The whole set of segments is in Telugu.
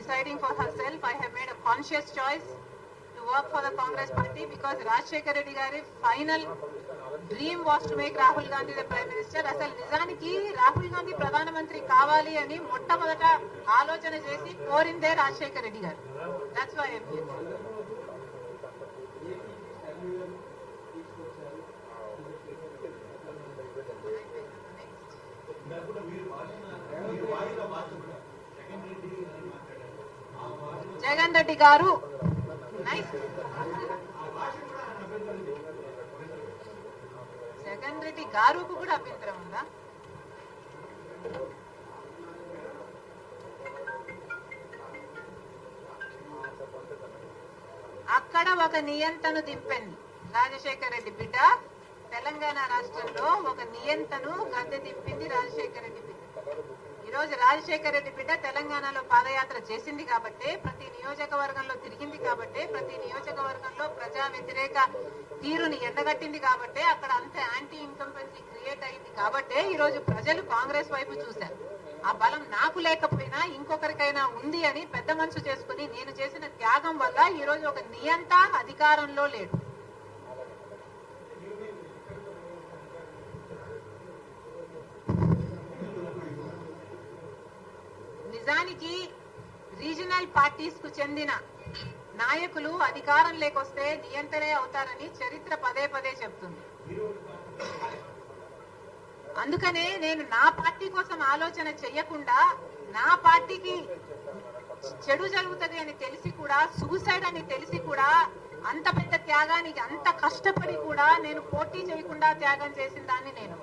deciding for herself. I have made a conscious choice to work for the Congress party because Rajshekar Reddy gari final dream was to make Rahul Gandhi the Prime Minister. అసలు నిజానికి రాహుల్ గాంధీ ప్రధానమంత్రి కావాలి అని మొట్టమొదట ఆలోచన చేసి కోరిందే రాజశేఖర్ రెడ్డి గారు. That's why I'm here. Jagan Reddy గారు జగన్ రెడ్డి గారుకు కూడా అభ్యంతరం ఉందా? అక్కడ ఒక నియంతను దింపింది రాజశేఖర్ రెడ్డి బిడ్డ. తెలంగాణ రాష్ట్రంలో ఒక నియంతను గద్దె దింపింది రాజశేఖర్ రెడ్డి బిడ్డ. ఈ రోజు రాజశేఖర్ రెడ్డి బిడ్డ తెలంగాణలో పాదయాత్ర చేసింది కాబట్టి, ప్రతి నియోజకవర్గంలో తిరిగింది కాబట్టి, ప్రతి నియోజకవర్గంలో ప్రజా వ్యతిరేక తీరుని ఎండగట్టింది కాబట్టి, అక్కడ అంత యాంటీ ఇన్కంపెన్సీ క్రియేట్ అయింది కాబట్టి ఈ రోజు ప్రజలు కాంగ్రెస్ వైపు చూశారు. ఆ బలం నాకు లేకపోయినా ఇంకొకరికైనా ఉంది అని పెద్ద మనసు చేసుకుని నేను చేసిన త్యాగం వల్ల ఈ రోజు ఒక నియంత అధికారంలో లేడు. నిజానికి రీజనల్ పార్టీస్ కు చెందిన నాయకులు అధికారం లేకొస్తే నియంత్రణే అవుతారని చరిత్ర పదే పదే చెప్తుంది. అందుకనే నేను నా పార్టీ కోసం ఆలోచన చెయ్యకుండా, నా పార్టీకి చెడు జరుగుతుంది అని తెలిసి కూడా, సూసైడ్ అని తెలిసి కూడా, అంత పెద్ద త్యాగానికి అంత కష్టపడి కూడా నేను పోటీ చేయకుండా త్యాగం చేసిన దాన్ని నేను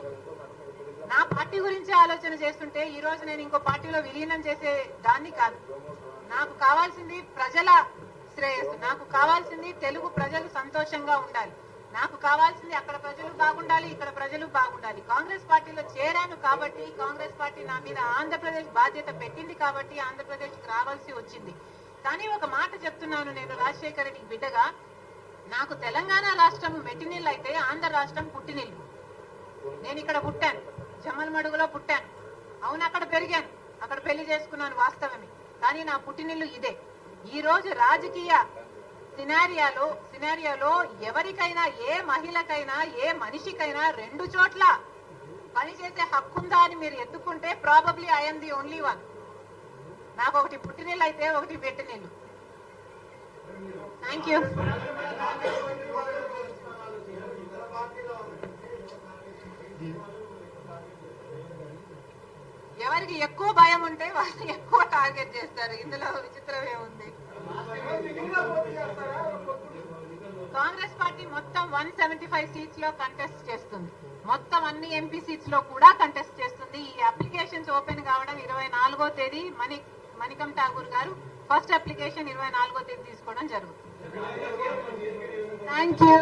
నా పార్టీ గురించి ఆలోచన చేస్తుంటే ఈ రోజు నేను ఇంకో పార్టీలో విలీనం చేసే దాన్ని కాదు. నాకు కావాల్సింది ప్రజల శ్రేయస్సు, నాకు కావాల్సింది తెలుగు ప్రజలు సంతోషంగా ఉండాలి, నాకు కావాల్సింది అక్కడ ప్రజలు బాగుండాలి, ఇక్కడ ప్రజలు బాగుండాలి. కాంగ్రెస్ పార్టీలో చేరాను కాబట్టి, కాంగ్రెస్ పార్టీ నా మీద ఆంధ్రప్రదేశ్ బాధ్యత పెట్టింది కాబట్టి ఆంధ్రప్రదేశ్కి రావాల్సి వచ్చింది. కానీ ఒక మాట చెప్తున్నాను, నేను రాజశేఖర్ రెడ్డి బిడ్డగా, నాకు తెలంగాణ రాష్ట్రం మెట్టినిల్లు అయితే ఆంధ్ర రాష్ట్రం పుట్టినిల్లు. నేను ఇక్కడ పుట్టాను, జమ్మలమడుగులో పుట్టాను, అవును అక్కడ పెరిగాను, అక్కడ పెళ్లి చేసుకున్నాను, వాస్తవమే. కానీ నా పుట్టినిల్లు ఇదే. ఈ రోజు రాజకీయ సినారియాలో ఎవరికైనా, ఏ మహిళకైనా, ఏ మనిషికైనా రెండు చోట్ల పనిచేసే హక్కుందా అని మీరు ఎత్తుకుంటే probably I'm the only one. నాకు ఒకటి పుట్టినిల్లు అయితే ఒకటి పెట్టినిల్లు. Thank you. ఎవరికి ఎక్కువ భయం ఉంటే వాళ్ళు ఎక్కువ టార్గెట్ చేస్తారు. ఇందులో విచిత్రం ఏముంది? కాంగ్రెస్ పార్టీ మొత్తం 175 సీట్స్ లో కంటెస్ట్ చేస్తుంది, మొత్తం అన్ని ఎంపీ సీట్స్ లో కూడా కంటెస్ట్ చేస్తుంది. ఈ అప్లికేషన్స్ ఓపెన్ కావడం 24వ తేదీ మణికం ఠాగూర్ గారు ఫస్ట్ అప్లికేషన్ 24వ తేదీ తీసుకోవడం జరుగుతుంది. Thank you.